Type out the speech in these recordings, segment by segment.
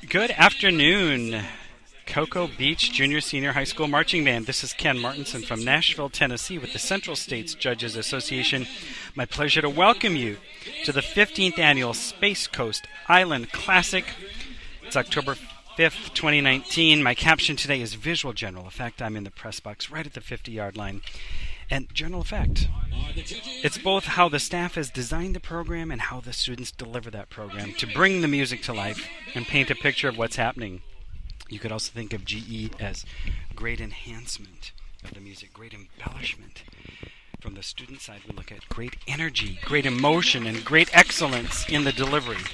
Good afternoon, Cocoa Beach Junior Senior High School Marching Band. This is Ken Martinson from Nashville, Tennessee with the Central States Judges Association. My pleasure to welcome you to the 15th Annual Space Coast Island Classic. It's October 5th, 2019. My caption today is Visual General Effect. I'm in the press box right at the 50-yard line. And General Effect, it's both how the staff has designed the program and how the students deliver that program to bring the music to life and paint a picture of what's happening. You could also think of GE as great enhancement of the music, great embellishment. From the student side, we look at great energy, great emotion, and great excellence in the delivery.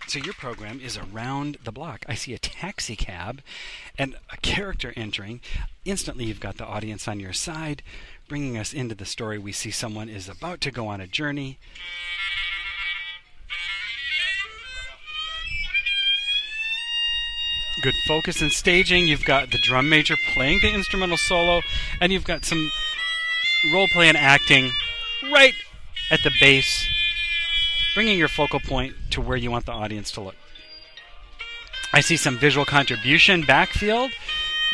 So your program is around the block. I see a taxi cab and a character entering. Instantly, you've got the audience on your side. Bringing us into the story, we see someone is about to go on a journey. Good focus and staging. You've got the drum major playing the instrumental solo, and you've got some role play and acting right at the base, bringing your focal point to where you want the audience to look. I see some visual contribution backfield,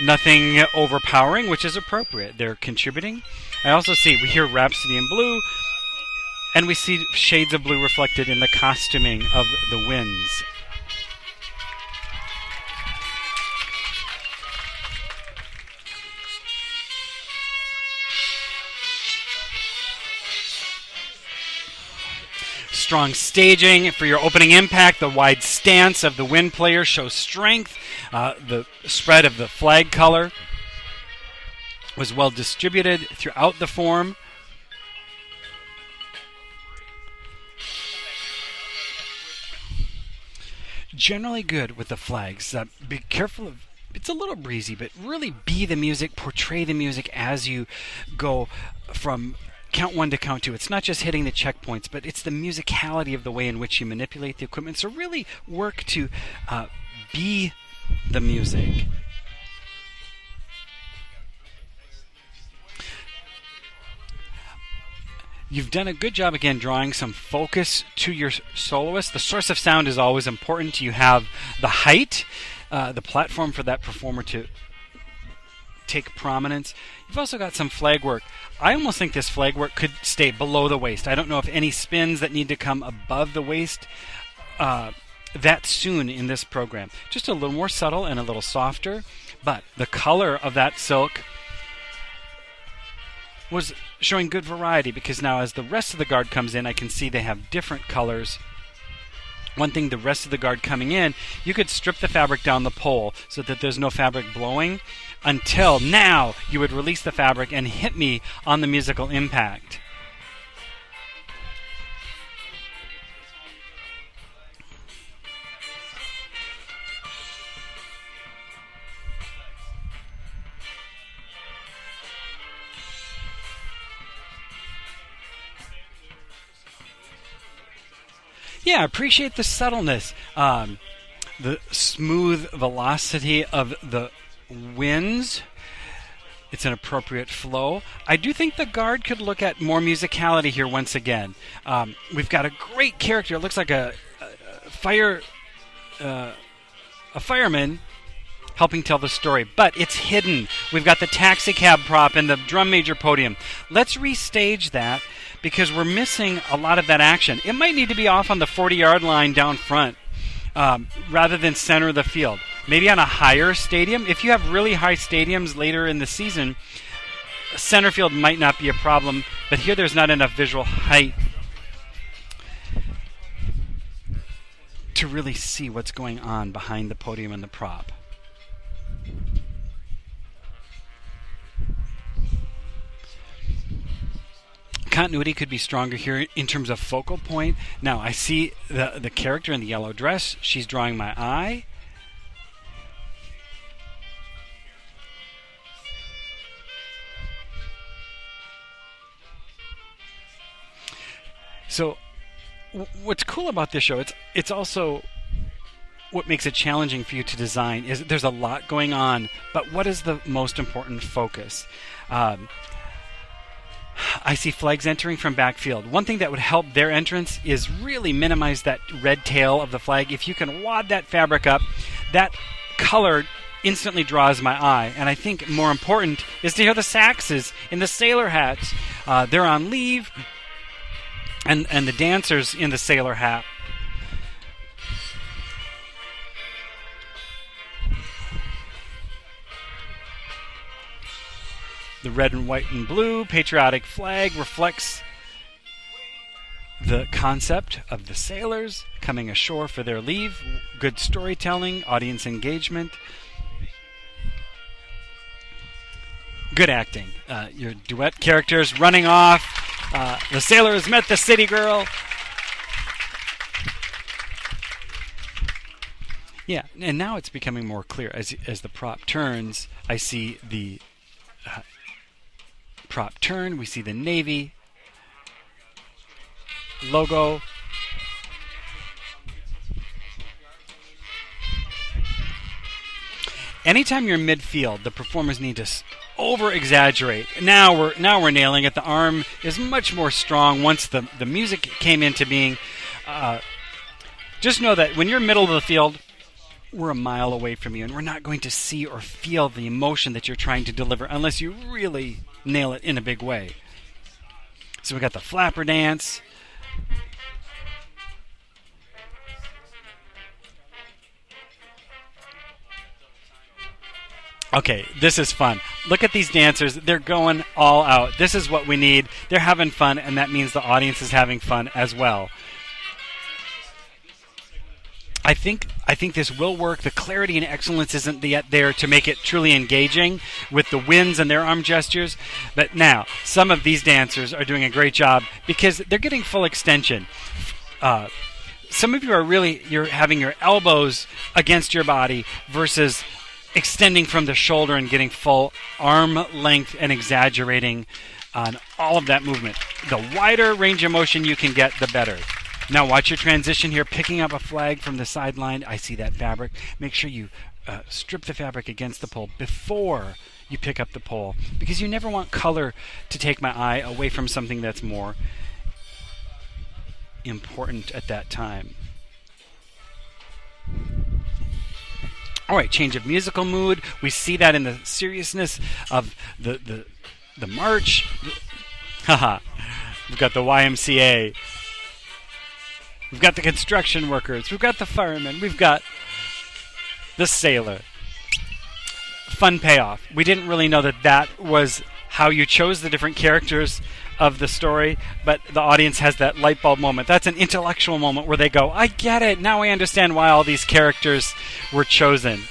nothing overpowering, which is appropriate. They're contributing. I also see, we hear Rhapsody in Blue, and we see shades of blue reflected in the costuming of the winds. Strong staging for your opening impact. The wide stance of the wind player shows strength. The spread of the flag color was well distributed throughout the form. Generally good with the flags. Be careful of, it's a little breezy, but really be the music, portray the music as you go from count one to count two. It's not just hitting the checkpoints, but it's the musicality of the way in which you manipulate the equipment. So really work to be the music. You've done a good job, again, drawing some focus to your soloist. The source of sound is always important. You have the height, the platform for that performer to take prominence. You've also got some flag work. I almost think this flag work could stay below the waist. I don't know if any spins that need to come above the waist that soon in this program. Just a little more subtle and a little softer, but the color of that silk was showing good variety, because now as the rest of the guard comes in, I can see they have different colors. One thing, the rest of the guard coming in, you could strip the fabric down the pole so that there's no fabric blowing until now you would release the fabric and hit me on the musical impact. Yeah, appreciate the subtleness, the smooth velocity of the winds. It's an appropriate flow. I do think the guard could look at more musicality here once again. We've got a great character. It looks like a fireman helping tell the story, but it's hidden. We've got the taxi cab prop and the drum major podium. Let's restage that, because we're missing a lot of that action. It might need to be off on the 40-yard line down front rather than center of the field. Maybe on a higher stadium. If you have really high stadiums later in the season, center field might not be a problem, but here there's not enough visual height to really see what's going on behind the podium and the prop. Continuity could be stronger here in terms of focal point. Now, I see the character in the yellow dress. She's drawing my eye. So, what's cool about this show, it's also what makes it challenging for you to design is there's a lot going on, but what is the most important focus? I see flags entering from backfield. One thing that would help their entrance is really minimize that red tail of the flag. If you can wad that fabric up, that color instantly draws my eye. And I think more important is to hear the saxes in the sailor hats. They're on leave, and the dancers in the sailor hat. The red and white and blue patriotic flag reflects the concept of the sailors coming ashore for their leave. Good storytelling, audience engagement. Good acting. Your duet characters running off. The sailors met the city girl. Yeah, and now it's becoming more clear. As the prop turns, I see the prop turn. We see the Navy logo. Anytime you're midfield, the performers need to over-exaggerate. Now we're nailing it. The arm is much more strong once the music came into being. Just know that when you're middle of the field, we're a mile away from you, and we're not going to see or feel the emotion that you're trying to deliver unless you really nail it in a big way. So we got the flapper dance. Okay, this is fun. Look at these dancers. They're going all out. This is what we need. They're having fun, and that means the audience is having fun as well. I think this will work. The clarity and excellence isn't yet there to make it truly engaging with the winds and their arm gestures. But now, some of these dancers are doing a great job because they're getting full extension. Some of you are you're having your elbows against your body versus extending from the shoulder and getting full arm length and exaggerating on all of that movement. The wider range of motion you can get, the better. Now watch your transition here, picking up a flag from the sideline. I see that fabric. Make sure you strip the fabric against the pole before you pick up the pole, because you never want color to take my eye away from something that's more important at that time. All right, change of musical mood. We see that in the seriousness of the march. Haha. We've got the YMCA. We've got the construction workers. We've got the firemen. We've got the sailor. Fun payoff. We didn't really know that was how you chose the different characters of the story, but the audience has that light bulb moment. That's an intellectual moment where they go, I get it. Now I understand why all these characters were chosen.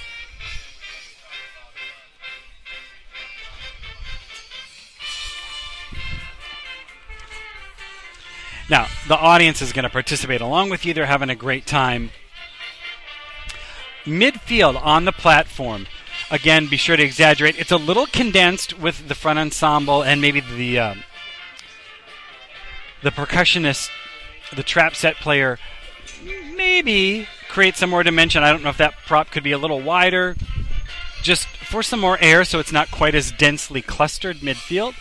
Now, the audience is going to participate along with you. They're having a great time. Midfield on the platform. Again, be sure to exaggerate. It's a little condensed with the front ensemble and maybe the percussionist, the trap set player, maybe create some more dimension. I don't know if that prop could be a little wider. Just for some more air so it's not quite as densely clustered midfield.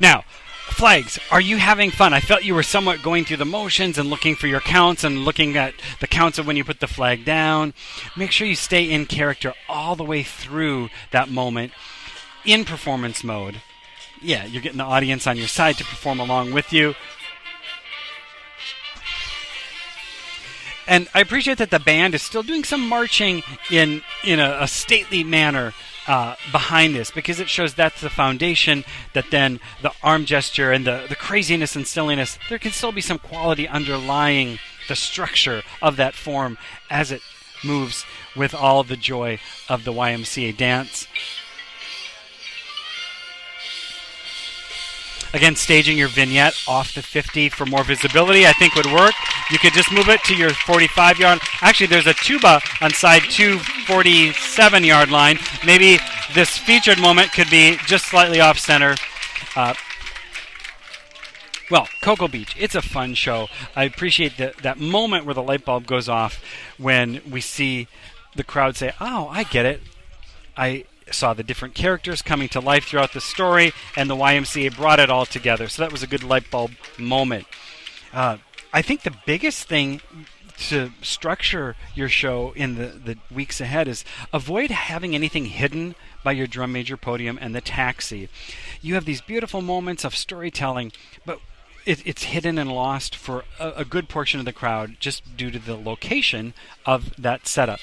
Now, flags, are you having fun? I felt you were somewhat going through the motions and looking for your counts and looking at the counts of when you put the flag down. Make sure you stay in character all the way through that moment in performance mode. Yeah, you're getting the audience on your side to perform along with you. And I appreciate that the band is still doing some marching in a stately manner behind this, because it shows that's the foundation, that then the arm gesture and the craziness and silliness, there can still be some quality underlying the structure of that form as it moves with all the joy of the YMCA dance. Again, staging your vignette off the 50 for more visibility, I think would work. You could just move it to your 45-yard. Actually, there's a tuba on side 247-yard line. Maybe this featured moment could be just slightly off center. Well, Cocoa Beach, it's a fun show. I appreciate that moment where the light bulb goes off when we see the crowd say, oh, I get it. I saw the different characters coming to life throughout the story, and the YMCA brought it all together. So that was a good light bulb moment. I think the biggest thing to structure your show in the weeks ahead is avoid having anything hidden by your drum major podium and the taxi. You have these beautiful moments of storytelling, but it's hidden and lost for a good portion of the crowd just due to the location of that setup.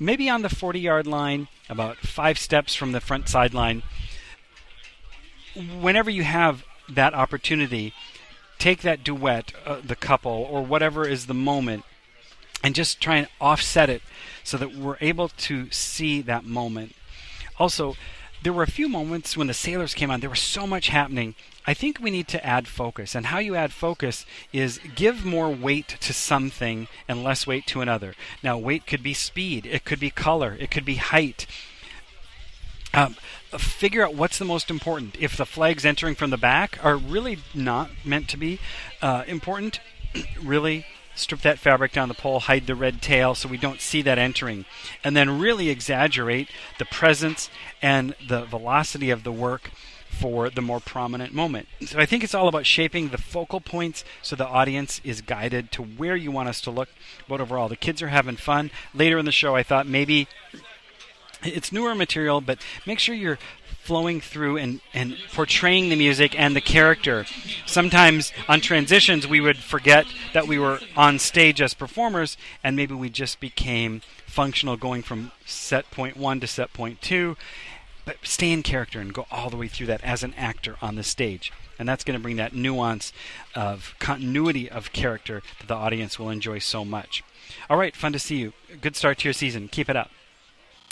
Maybe on the 40-yard line, about 5 steps from the front sideline, whenever you have that opportunity, take that duet, the couple, or whatever is the moment, and just try and offset it so that we're able to see that moment. Also, there were a few moments when the Sailors came on. There was so much happening. I think we need to add focus. And how you add focus is give more weight to something and less weight to another. Now, weight could be speed. It could be color. It could be height. Figure out what's the most important. If the flags entering from the back are really not meant to be important, really strip that fabric down the pole, hide the red tail so we don't see that entering, and then really exaggerate the presence and the velocity of the work for the more prominent moment. So I think it's all about shaping the focal points so the audience is guided to where you want us to look. But overall, the kids are having fun. Later in the show, I thought maybe it's newer material, but make sure you're flowing through and portraying the music and the character. Sometimes on transitions we would forget that we were on stage as performers, and maybe we just became functional going from set point 1 to set point 2, but stay in character and go all the way through that as an actor on the stage. And that's going to bring that nuance of continuity of character that the audience will enjoy so much. All right, fun to see you. Good start to your season. Keep it up.